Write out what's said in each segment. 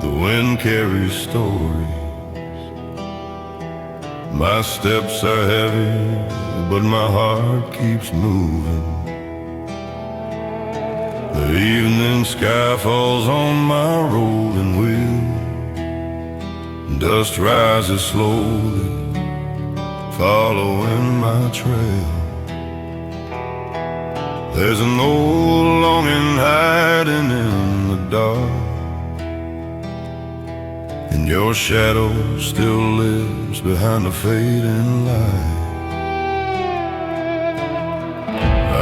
The wind carries stories. My steps are heavy, but my heart keeps moving. The evening sky falls on my rolling wheel. Dust rises slowly, following my trail. There's an old longing hiding in the dark, and your shadow still lives behind the fading light.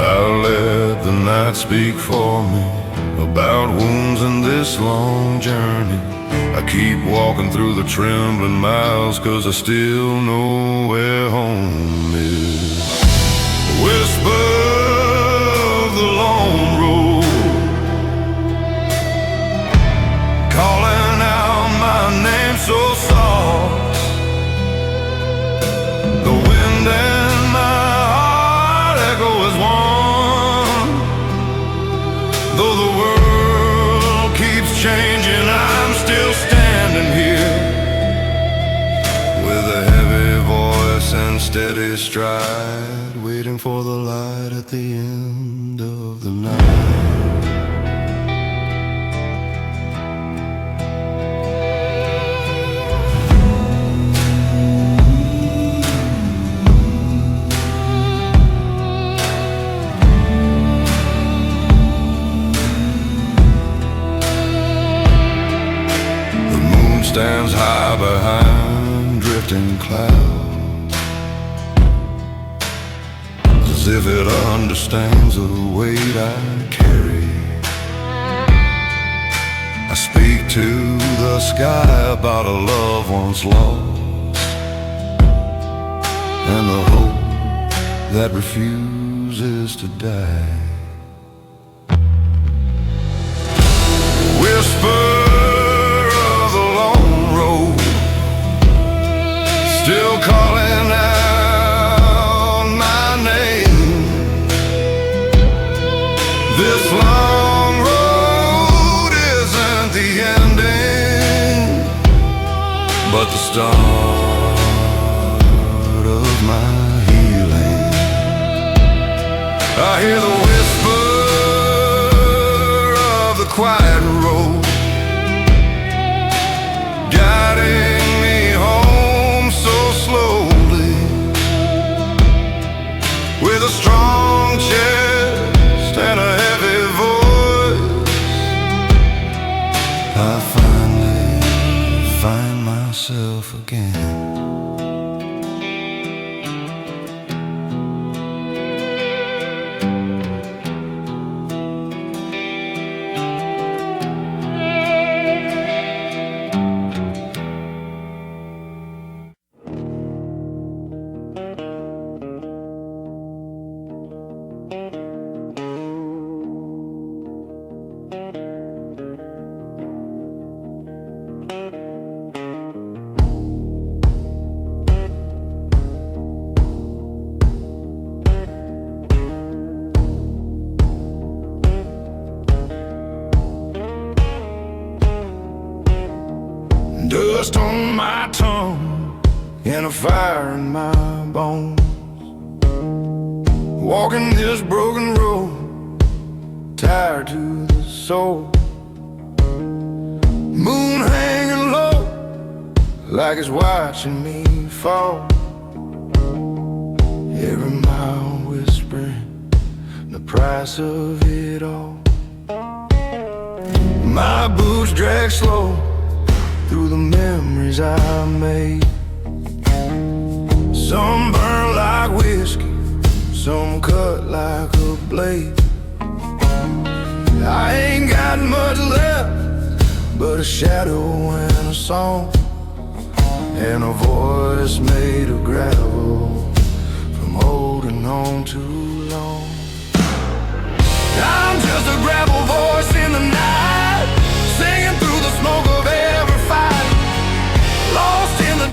I'll let the night speak for me about wounds in this long journey. I keep walking through the trembling miles, 'cause I still know where home is. Whisper of the long road, calling out my name so soft. The wind and my heart echo as one. Though the world keeps changing, I'm still standing here with a heavy voice and steady stride, waiting for the light at the end of the night. Stands high behind drifting clouds, as if it understands the weight I carry. I speak to the sky about a love once lost, and the hope that refuses to die. Whisper still calling out my name. This long road isn't the ending, but the start of my healing. I hear the whisper of the quiet road, guiding me home so slowly. With a strong chest and a heavy voice, I finally find myself again. Dust on my tongue and a fire in my bones. Walking this broken road, tired to the soul. Moon hanging low, like it's watching me fall. Every mile whispering the price of it all. My boots drag slow through the memories I made. Some burn like whiskey, some cut like a blade. I ain't got much left but a shadow and a song, and a voice made of gravel from holding on too long. I'm just a gravel voice in the night, singing through the smoke of every fight, lost in the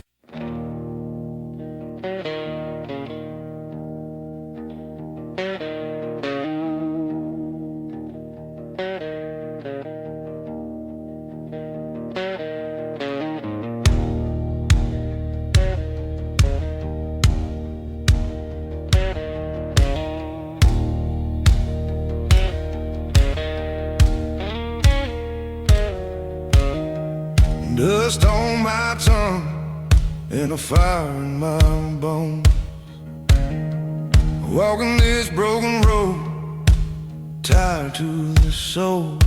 Dust on my tongue and a fire in my bones. Walking this broken road, tired to the soul.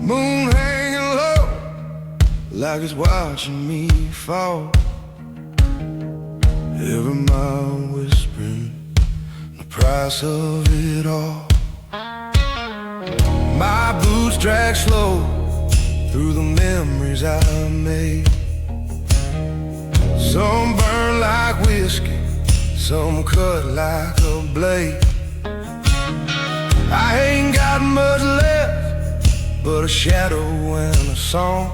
Moon hanging low, like it's watching me fall. Every mile whispering the price of it all. My boots drag slow through the memories I made. Some burn like whiskey, some cut like a blade. I ain't got much left but a shadow and a song,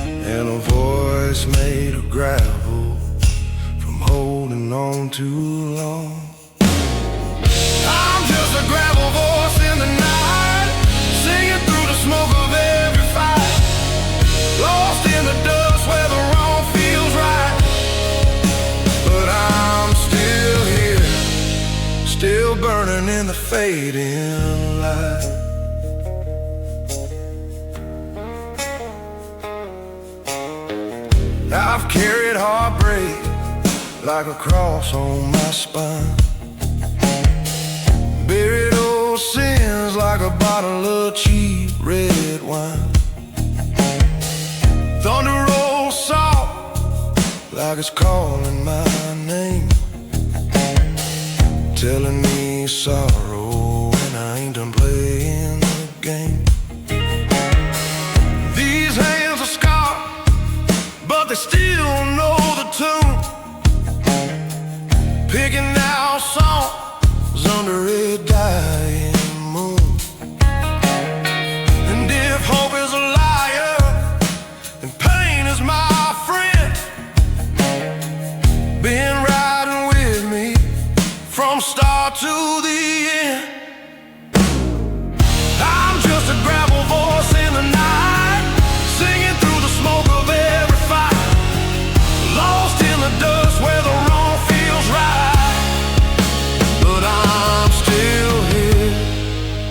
and a voice made of gravel from holding on too long. I'm just a gravel voice in the night, singing through the smoke of every fight. Lost in the dust where the wrong feels right. But I'm still here, still burning in the fading light. I've carried heartbreak like a cross on my spine, buried old sins like a bottle of cheap red wine. Thunder rolls soft like it's calling my name, telling me sorrow and I ain't done playing the game. These hands are scarred, but they still know the tune, picking out songs under a dying moon. And if hope is a liar and pain is my friend, been riding with me from start to the end. I'm just a gravel voice in the night, singing through the smoke of every fight. Lost in the dust where the wrong feels right. But I'm still here,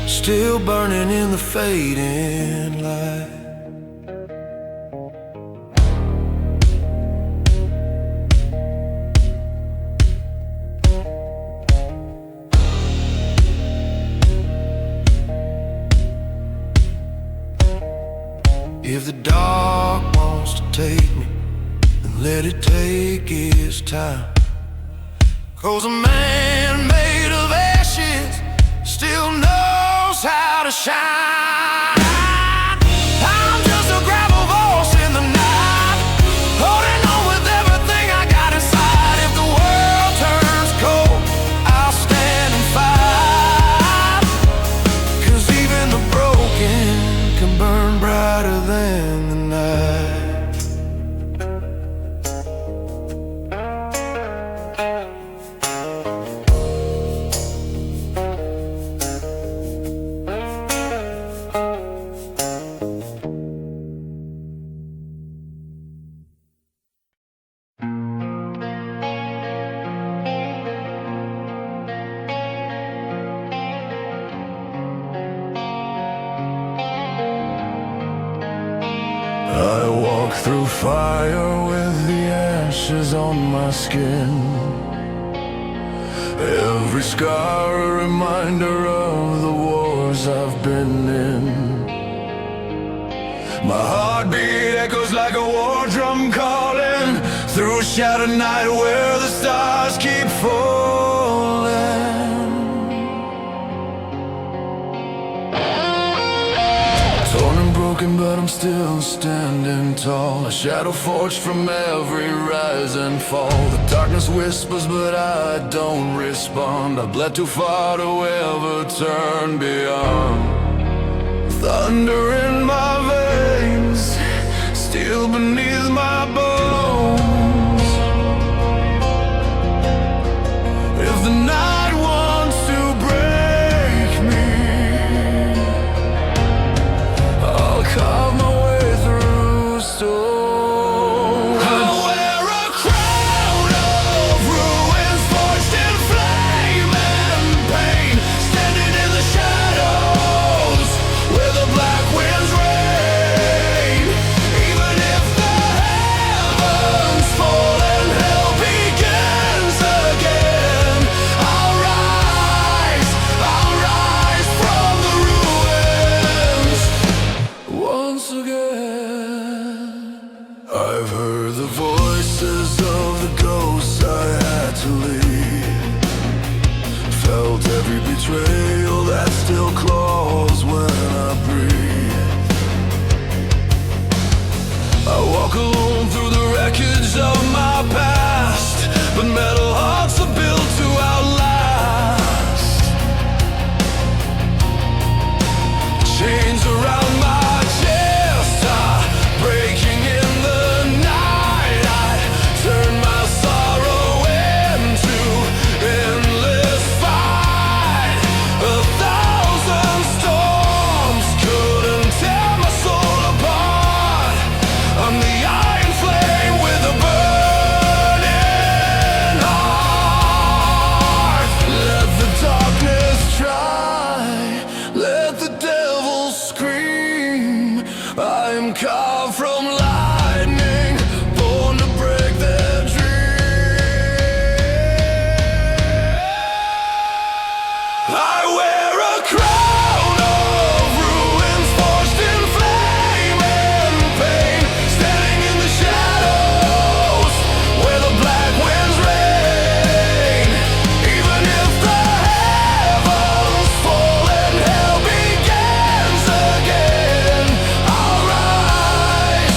still burning in the fading light. If the dark wants to take me, then let it take its time. 'Cause a man made of ashes still knows how to shine. I'm just a gravel voice in the night, holding on with everything I got inside. If the world turns cold, I'll stand and fight. 'Cause even the broken can burn brighter than the night. I walk through fire with the ashes on my skin. Every scar a reminder of the wars I've been in. My heartbeat echoes like a war drum calling through a shattered night where the stars keep falling. Torn and broken, but I'm still standing tall, a shadow forged from every rise and fall. The darkness whispers, but I don't respond. I bled too far to ever turn beyond. Thunder in my veins, steel beneath my bones. If the night wants to break me, I'll carve my way through stone. I'll wear a crown of ruins forged in flame and pain, standing in the shadows where the black winds reign. once again. I've heard the voices of the ghosts I had to leave. Felt every betrayal that still claws when I breathe. I walk alone through the wreckage of my past, but metal hearts are built to outlast. Chains around my chest are breaking in the night. I turn my sorrow into endless fight. 1,000 storms couldn't tear my soul apart. I'm the iron flame with a burning heart. Let the darkness try, let the devil scream. I'm carved from lightning, born to break their dream. I wear a crown of ruins, forged in flame and pain, standing in the shadows where the black winds rain. Even if the heavens fall and hell begins again, I'll rise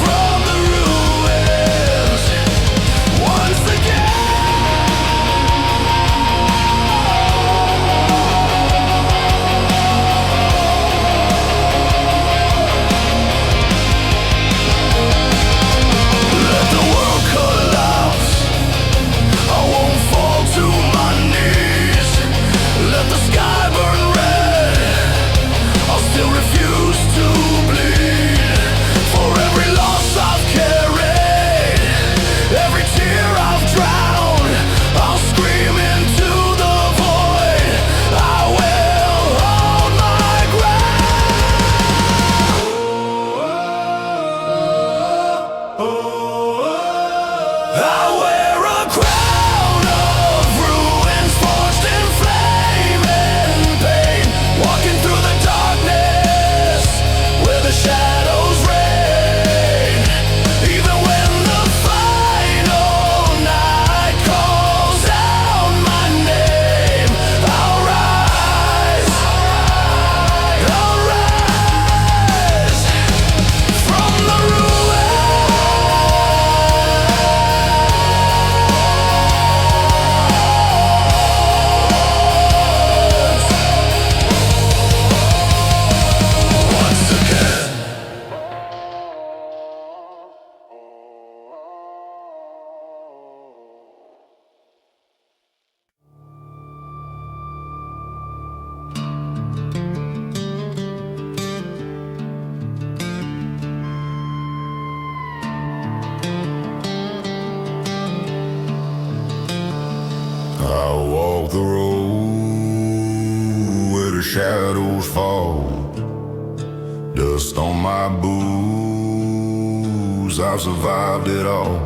from the ruins once Let the world collapse, I won't fall to my knees. Let the sky burn red, I'll still refuse to bleed. For every loss I've carried, every tear I've drowned, I'll scream into the void. I will hold my ground. I wear a crown of ruins, forged in flame and pain, walking through the darkness where the shadows reign. Even when the final night calls out my name, I'll rise from the once again. I walk the road where the shadows fall, dust on my boots, I've survived it all.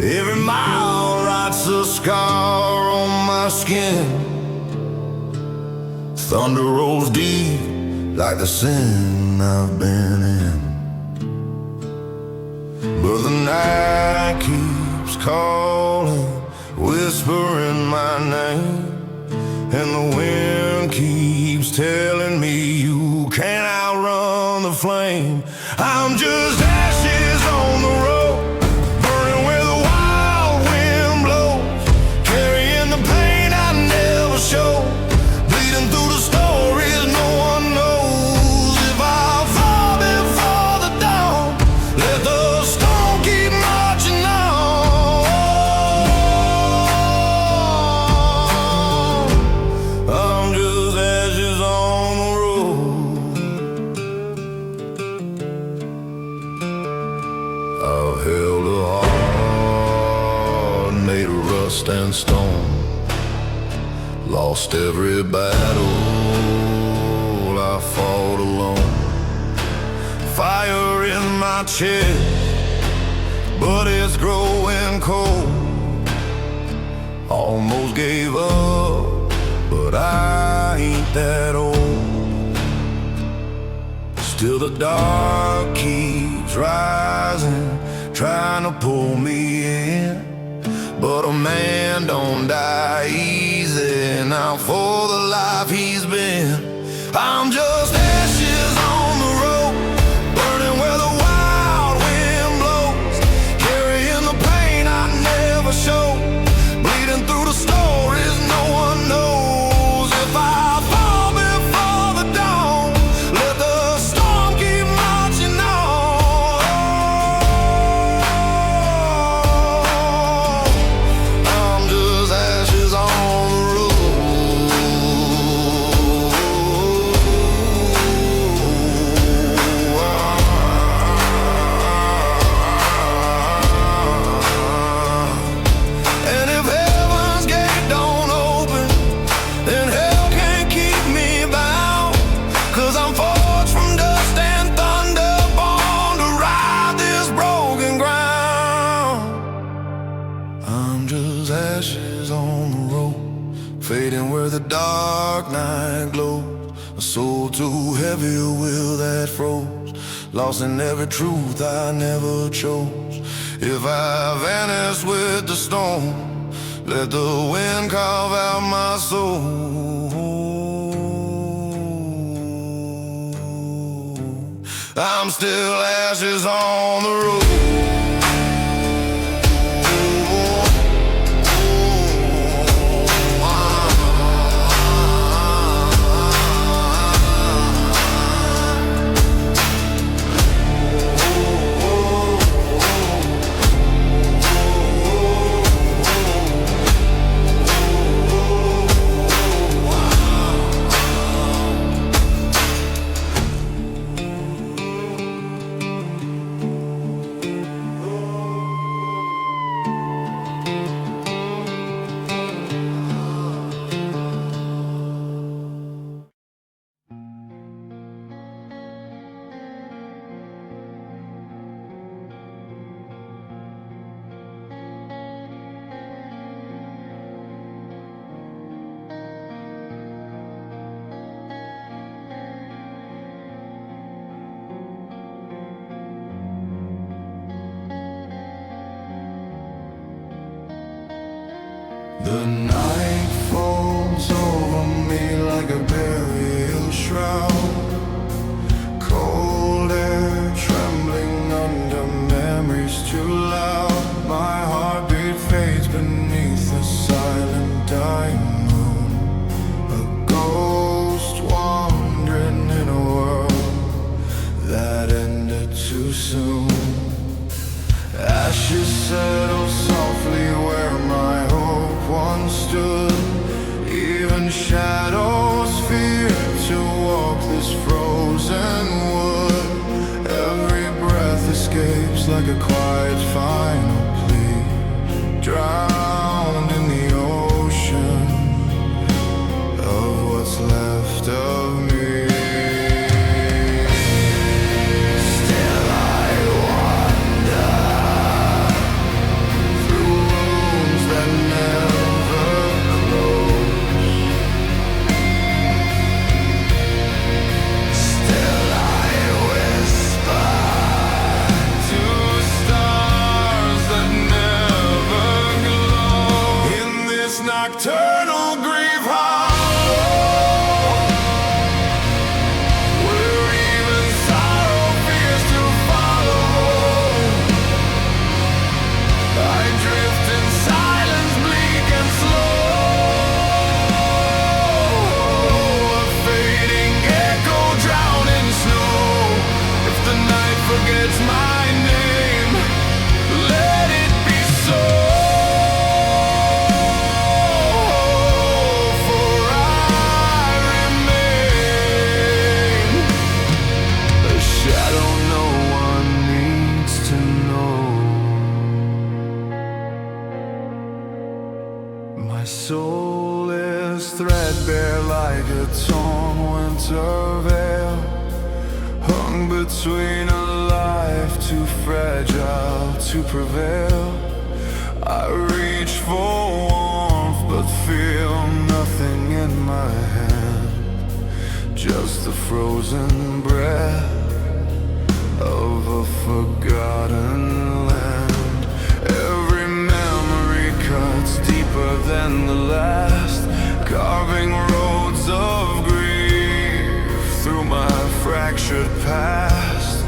Every mile writes a scar on my skin. Thunder rolls deep like the sin I've been in. But the night keeps calling, whispering my name, and the wind keeps telling me you can't outrun the flame. I'm just ashes on the road, burning where the wild wind blows, carrying the pain I never show, bleeding through the stories no one knows. If I fall before the dawn, let the storm keep marching on. I'm just ashes on the road. I've held a heart made of rust and stone, lost every battle I fought alone. Fire in my chest, but it's growing cold. Almost gave up, but I ain't that old. Still the dark keeps rising, trying to pull me in. But a man don't die easy, not for the life he's been. I'm just ashes on the road, burning where the wild wind blows, carrying the pain I never show, bleeding through the stories no one knows. If I fall before the dawn, let the storm keep marching on. I'm just ashes on the road. And if heaven's gate don't open, then hell can't keep me bound. 'Cause I'm forged from dust and thunder, born to ride this broken ground. I'm just ashes on the road, fading where the dark night glows. A soul too heavy, a will that froze, lost in every truth I never chose. If I vanish with the storm, let the wind carve out my soul. I'm still ashes on the road. The night falls over me like a burial shroud, cold air trembling under memories too loud. My heartbeat fades beneath the silent dying moon, a ghost wandering in a world that ended too soon. Ashes settle softly where my hope once stood. Even shadows fear to walk this frozen wood. Every breath escapes like a quiet final plea, drowned in the ocean of what's left of me. Nocturnal grief hollow, where even sorrow fears to follow. I drift in silence bleak and slow, a fading echo drowned in snow. If the night forgets my name, let it be so. My soul is threadbare like a torn winter veil, hung between a life too fragile to prevail. I reach for warmth but feel nothing in my hand, just the frozen breath of a forgotten land. Every memory cuts deeper than the last, carving roads of grief through my fractured past.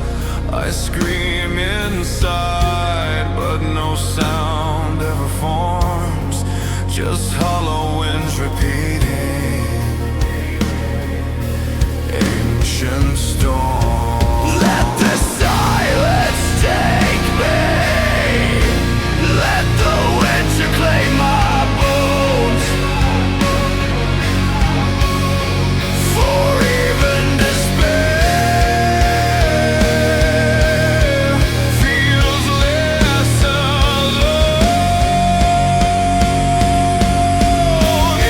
I scream inside, but no sound ever forms, just hollow winds repeating ancient storms. Let the silence take me, let the winter claim my bones, for even despair feels less alone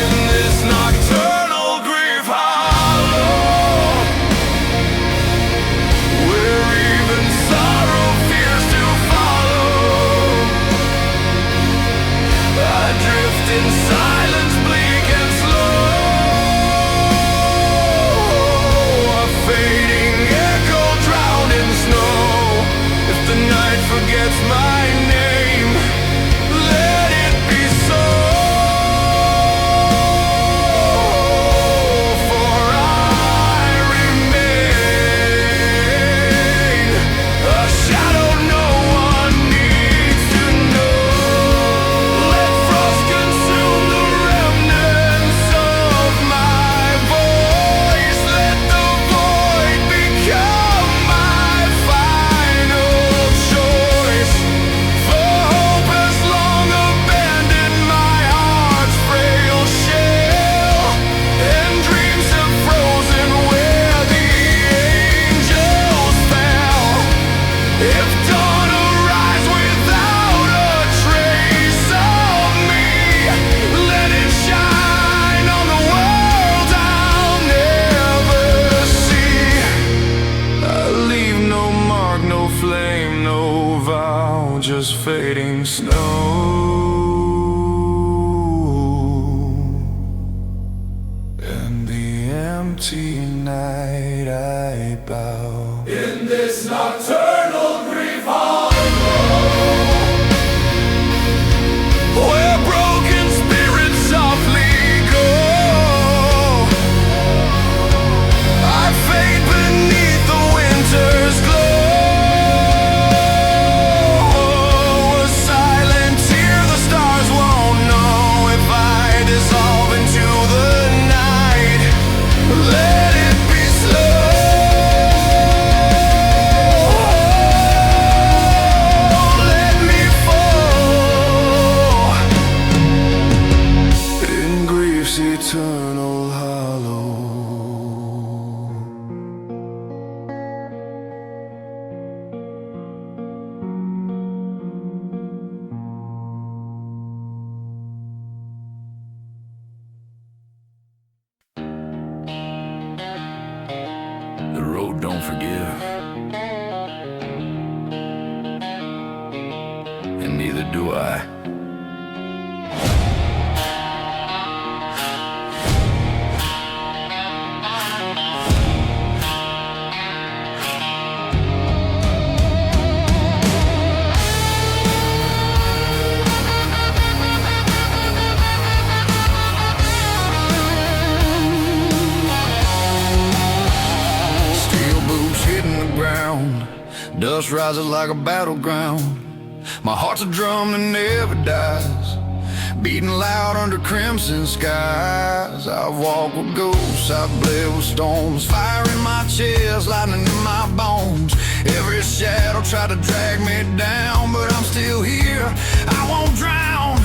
in this nocturnal grief hollow, where even sorrow fears to follow. I drift in silence, bleak and slow, a fading echo drowned in snow. If the night forgets my name, let it be so, for I remain a shadow no one needs to know. Let frost consume the remnants of my voice, let the void become my final choice. For hope has long abandoned my heart's frail shell, and dreams have frozen where the angels fell. If dawn arrives without a trace of me, let it shine on the world I'll never see. I leave no mark, no flame, no vow, just fading snow. In the empty night I bow. In this nocturnal grief hollow, where broken spirits softly go, I fade beneath the winter's glow. A silent tear the stars won't know if I dissolve into the night. Let it be slow. Let me fall in grief's eternal hollow. The road don't forgive, and neither do I. Steel boots hitting the ground, dust rises like a battleground. My heart's a drum that never dies, beating loud under crimson skies. I've walked with ghosts, I've bled with storms, fire in my chest, lightning in my bones. Every shadow tried to drag me down, but I'm still here, I won't drown.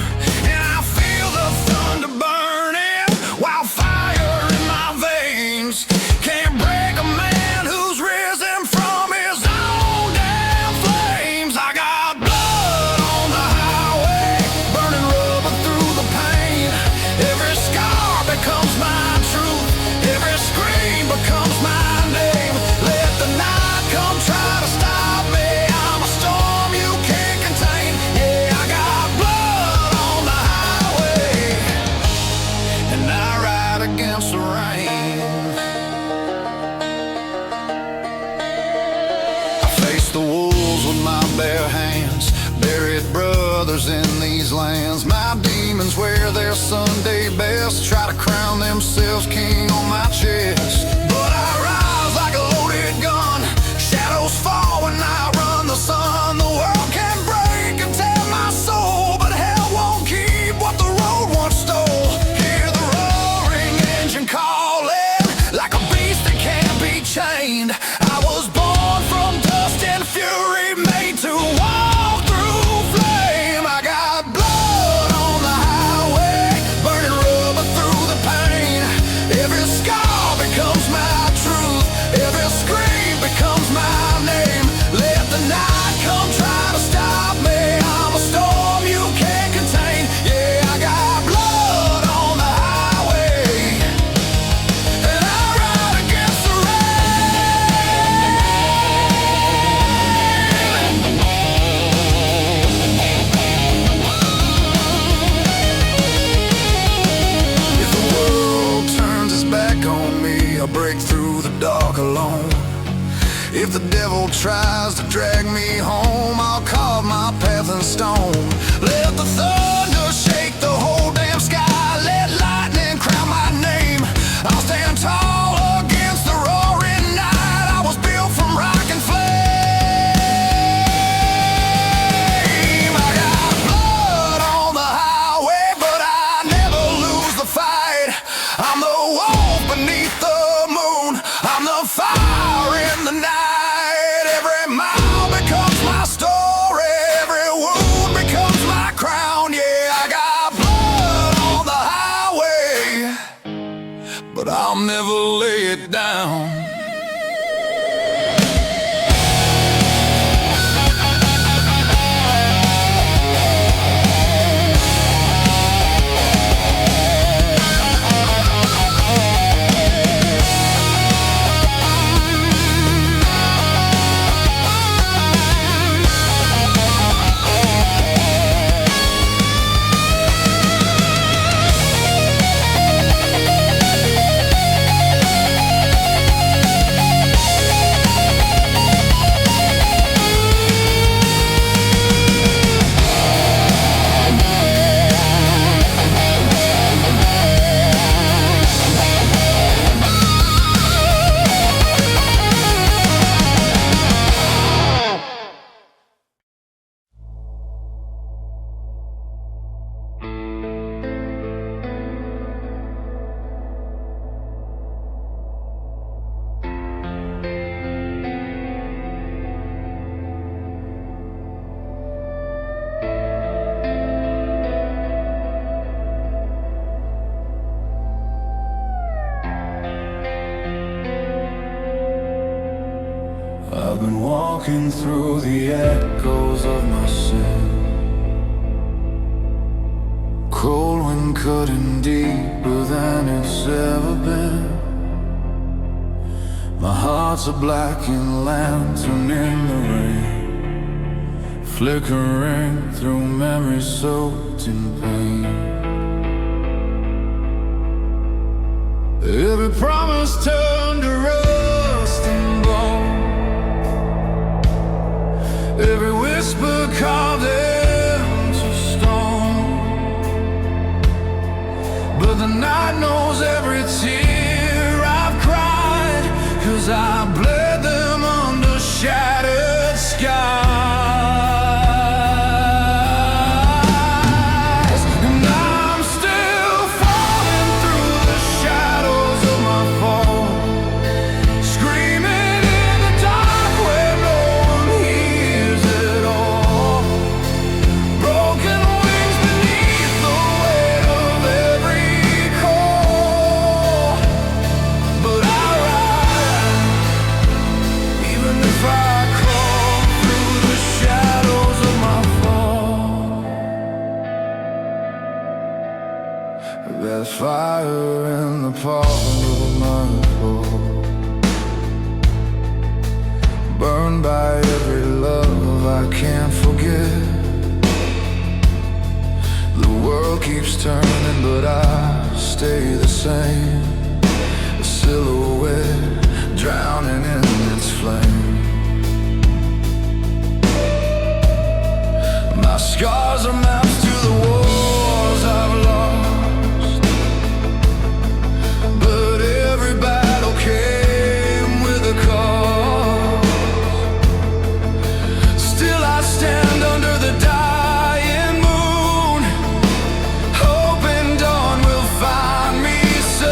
And I feel the thunder burning, wildfire in my veins. Can't break a man who's risen from his own damn flames. I got blood on the highway, burning rubber through the pain. Every scar becomes my truth, every scream becomes my name. Let the night come try to stop me, I'm a storm you can't contain. Yeah, I got blood bare hands, buried brothers in these lands. My demons wear their Sunday best, try to crown themselves king on my chest. But I rise like a loaded gun, shadows fall when I run. The sun, the world can break and tear my soul, but hell won't keep what the road once stole. Hear the roaring engine calling, like a beast that can't be chained. I was born from dust and fury, made to walk through flame. I got blood on the highway, burning rubber through the pain. Every scar becomes my truth, every scream becomes my name. Let the night come try to stop me, I'm a storm you can't contain. Yeah, I got blood on the highway, and I ride against the rain. If the world turns its back on me, I'll break through the dark alone. If the devil tries to drag me home, I'll carve my path in stone. Let the thunder shake the whole damn sky, let lightning crown my name. I'll stand tall against the roaring night, I was built from rock and flame. I got blood on the highway, but I never lose the fight. I'm the wolf beneath the moon, I'm the fire in the night. Every mile becomes my story, every wound becomes my crown. Yeah, I got blood on the highway, but I'll never lay it down. I've been walking through the echoes of my sin, cold wind cutting deeper than it's ever been. My heart's a blackened lantern in the rain, flickering through memories soaked in pain. Every promise turned to rust and bone, every whisper carved into stone. But the night knows every tear I've cried, 'cause I bled them under shattered skies. And I'm still falling through the shadows of my fall, screaming in the dark where no one hears at all. Broken wings beneath the weight of every call. But I ride, even if I crawl through the shadows of my fall. There's fire in the palm of my fall, burned by every love I can't forget. The world keeps turning, but I stay the same, a silhouette drowning in its flame. stars are maps to the wars I've lost, but every battle came with a cost. Still I stand under the dying moon, hoping dawn will find me soon.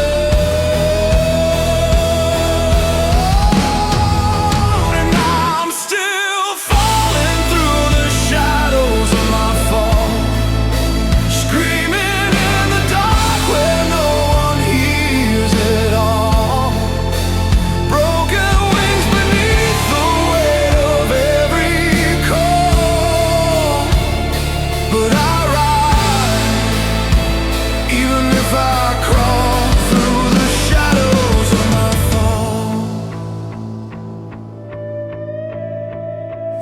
And I'm still falling through the shadows of my fall, screaming in the dark where no one hears at all. Broken wings beneath the weight of every call, but I rise, even if I crawl through the shadows of my fall.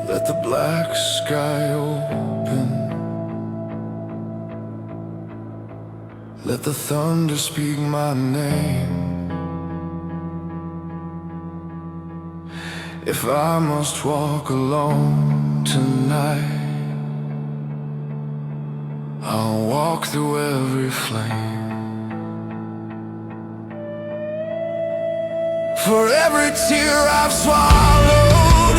Let the black sky open, let the thunder speak my name. If I must walk alone tonight, I'll walk through every flame. For every tear I've swallowed,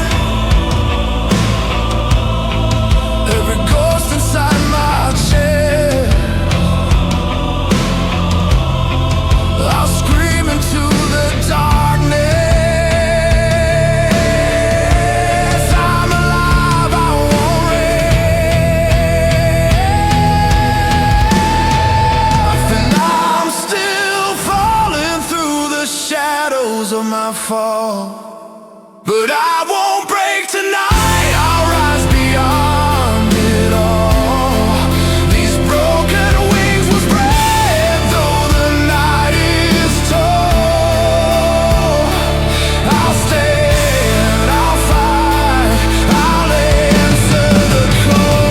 every ghost inside my chest, I'll scream into the darkness. I'm alive, I won't rest, and I'm still falling through the shadows of my fall, but I won't break tonight. I'll rise beyond it all. These broken wings will spread though the night is tall. I'll stand, I'll fight, I'll answer the call.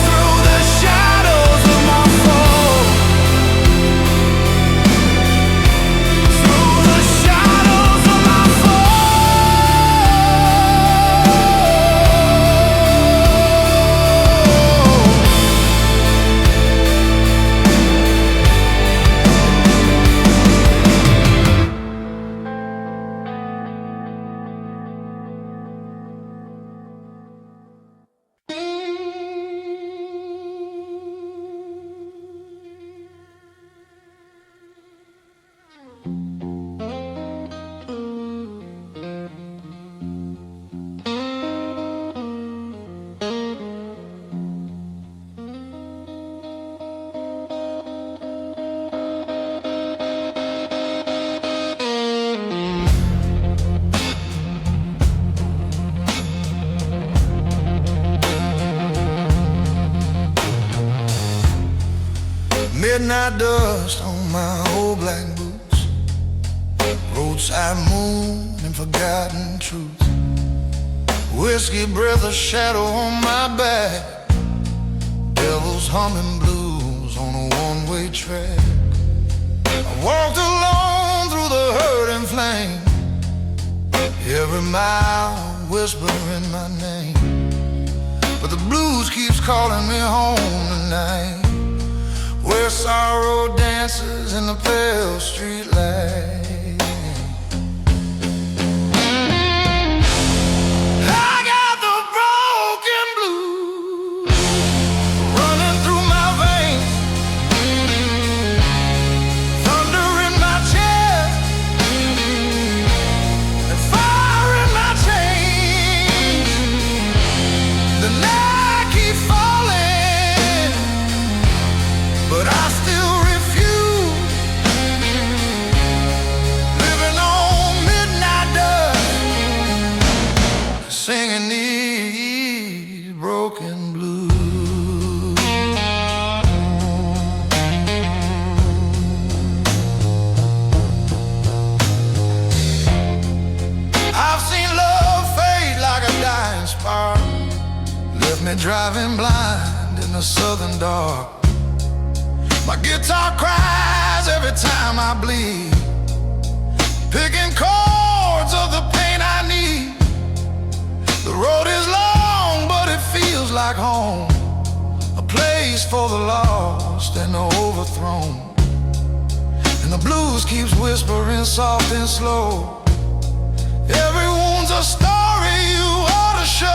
Through the shadows of my fall, through the shadows of my midnight dust on my old black boots, roadside moon and forgotten truth, whiskey breath, a shadow on my back, devil's humming blues on a one-way track. I walked alone through the hurting flame, every mile whispering my name, but the blues keeps calling me home tonight, where sorrow dances in the pale street light. I got the broken blues running through my veins, thunder in my chest and fire in my chains. The night keeps falling, but I still refuse, living on midnight dust, singing these broken blues. I've seen love fade like a dying spark, left me driving blind in the southern dark. My guitar cries every time I bleed, picking chords of the pain I need. for the lost and the overthrown. And the blues keeps whispering soft and slow. Every wound's a story you ought to show.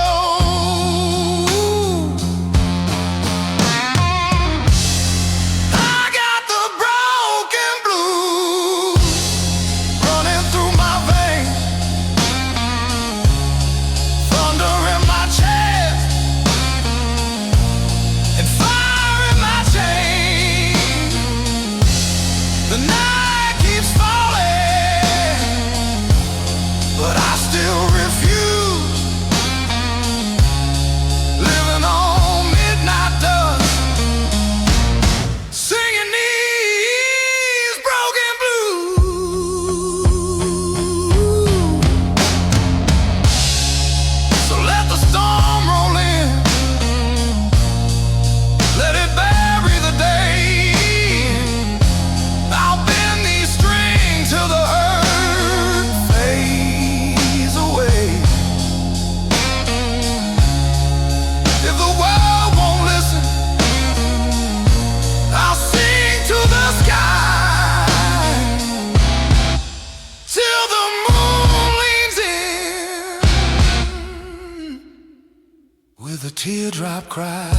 With a teardrop cry,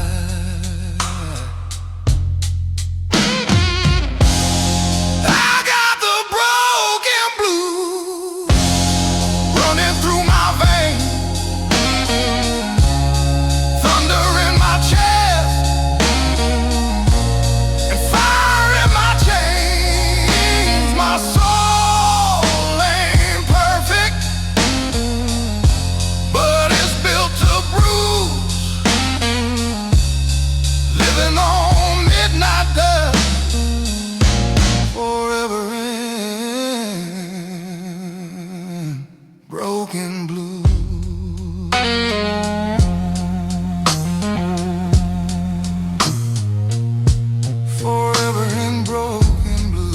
I got the broken blues running through my veins, thunder in my chest and fire in my chains. My soul ain't perfect, but it's built to bruise. Living on midnight dust, forever in broken blue. Forever in broken blue.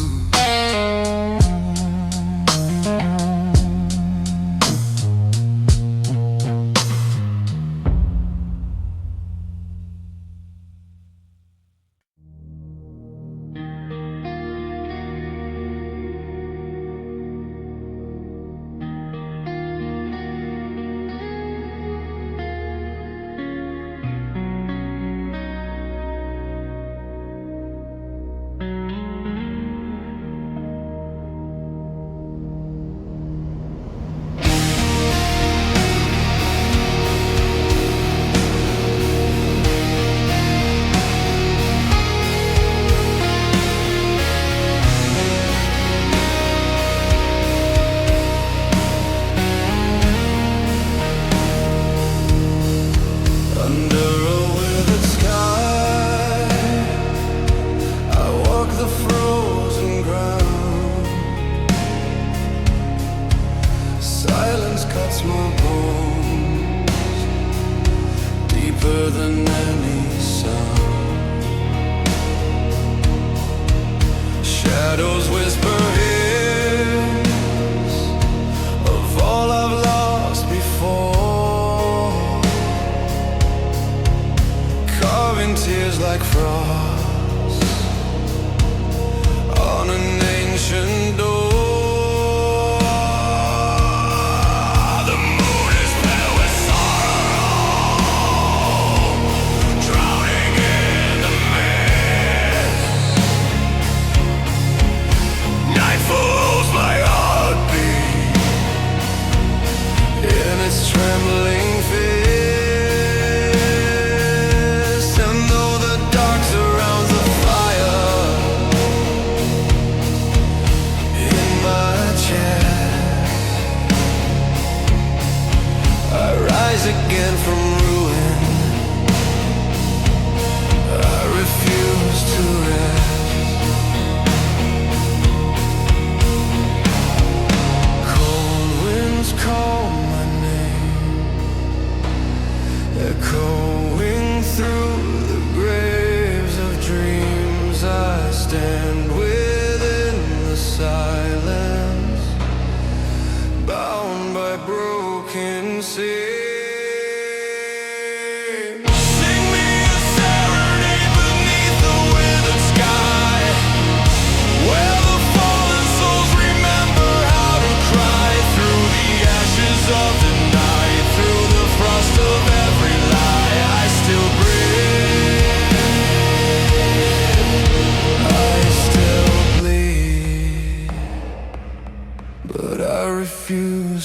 Than any sound, shadows whisper hymns of all I've lost before, carving tears like frost on an ancient door.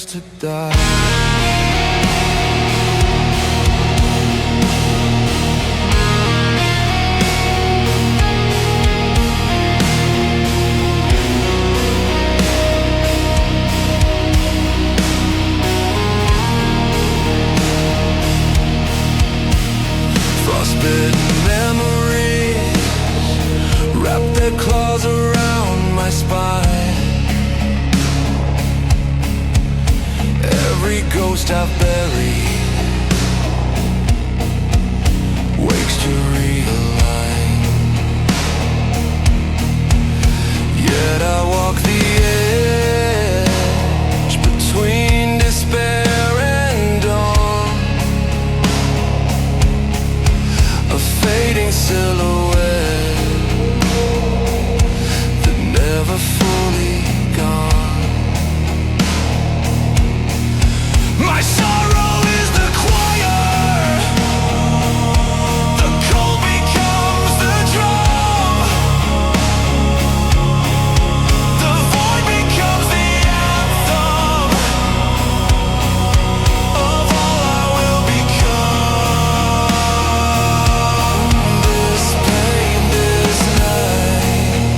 refuse to die. Frostbitten memories wrap their claws around my spine. Every ghost I've buried wakes to realign. Yet I walk the edge between despair and dawn, a fading silhouette that never fully gone. My sorrow is the choir, the cold becomes the drum, the void becomes the anthem of all I will become. This pain, this night,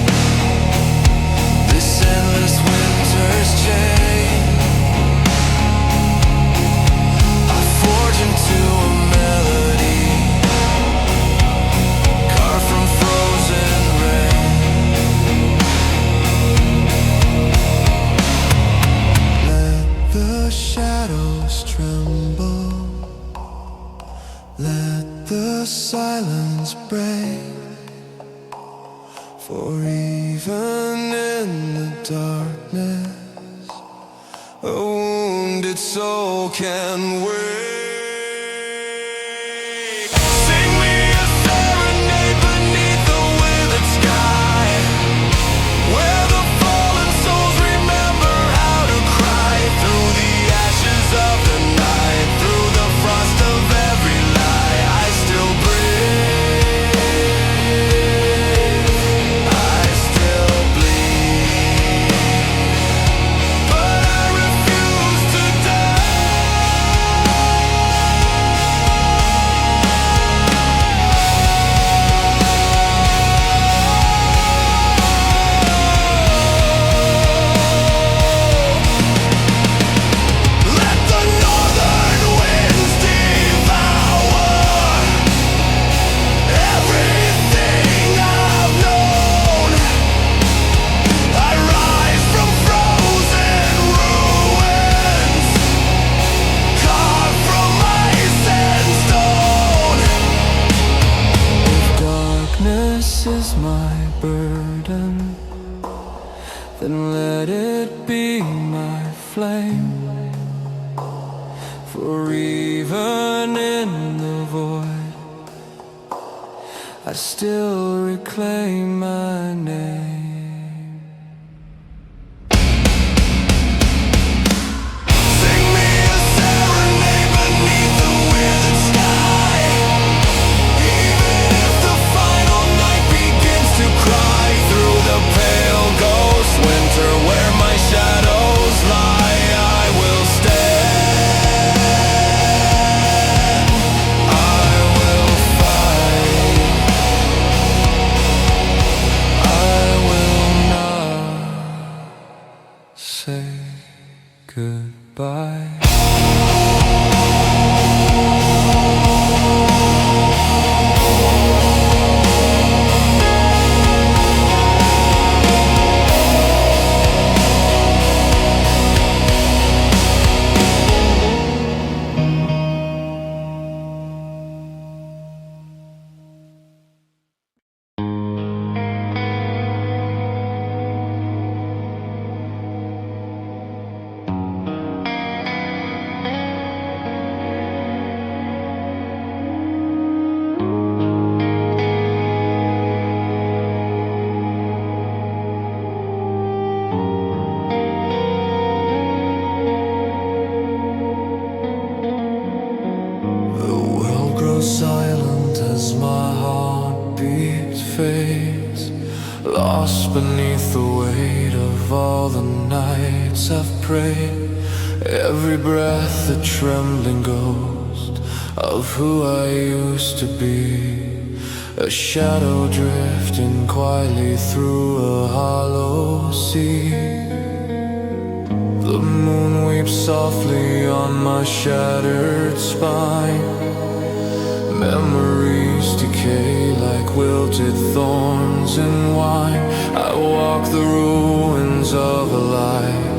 this endless winter's chain, I forge into a melody carved from frozen rain. Let the shadows tremble, let the silence break, for even in the darkness a wounded soul can wait. Sing me a serenade beneath the withered sky, where the fallen souls remember how to cry through the ashes of the night, through the frost of every lie. I still breathe, I still bleed, but I refuse to die. Let the northern winds devour everything I've known. I rise from frozen ruins, carved from ice and stone. If darkness is my burden, then let it be my flame. For even in the void, I still reclaim my name. Sing me a serenade beneath the withered sky, even if the final night begins to cry through the pale ghost winter where my shadows lie. I will stand, I will fight, I will not say goodbye. Silent as my heartbeat fades, lost beneath the weight of all the nights I've prayed. Every breath a trembling ghost of who I used to be, a shadow drifting quietly through a hollow sea. The moon weeps softly on my shattered spine. Memories decay like wilted thorns in wine. I walk the ruins of a life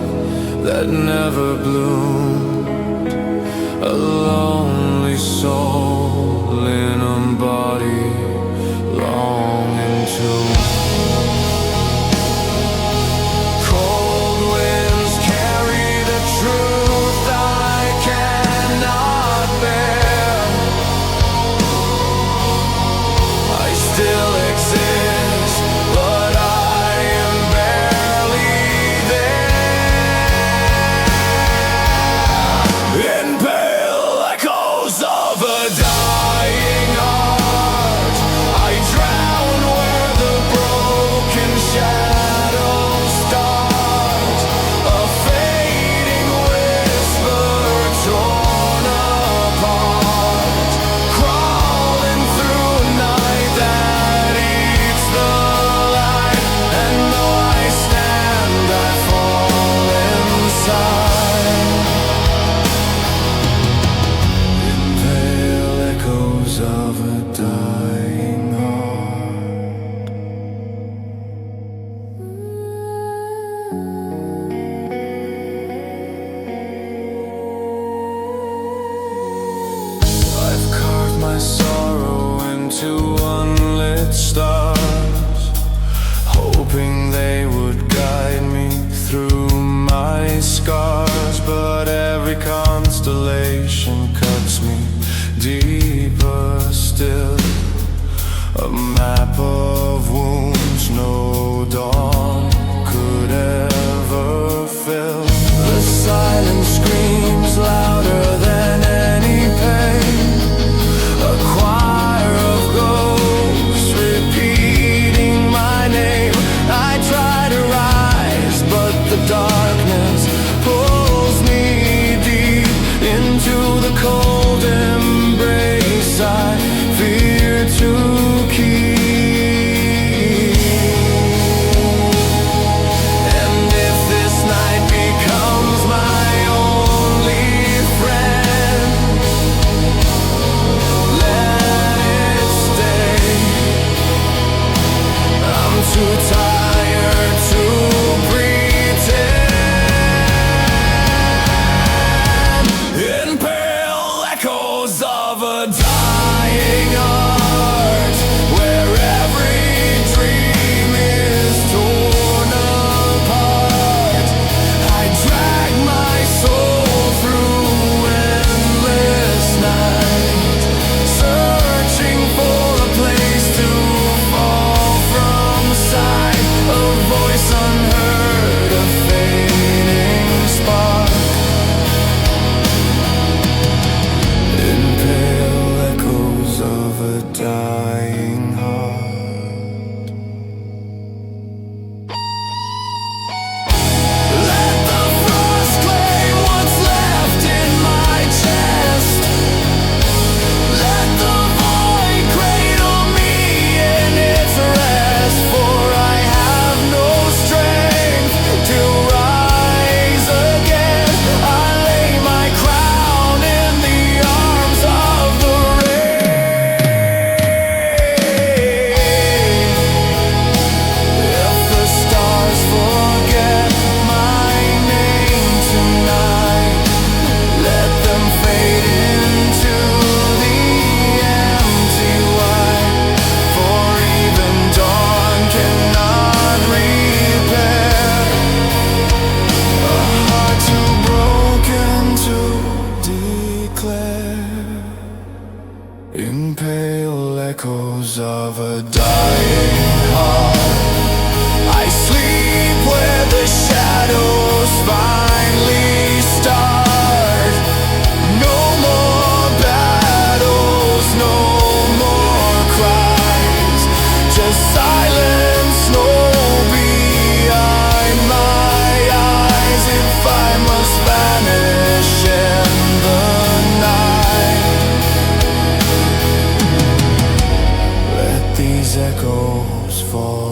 that never bloomed, a lonely soul in a body longing to. Cold winds carry the truth I cannot bear. I still exist, but I am barely there. In pale echoes of a echoes fall.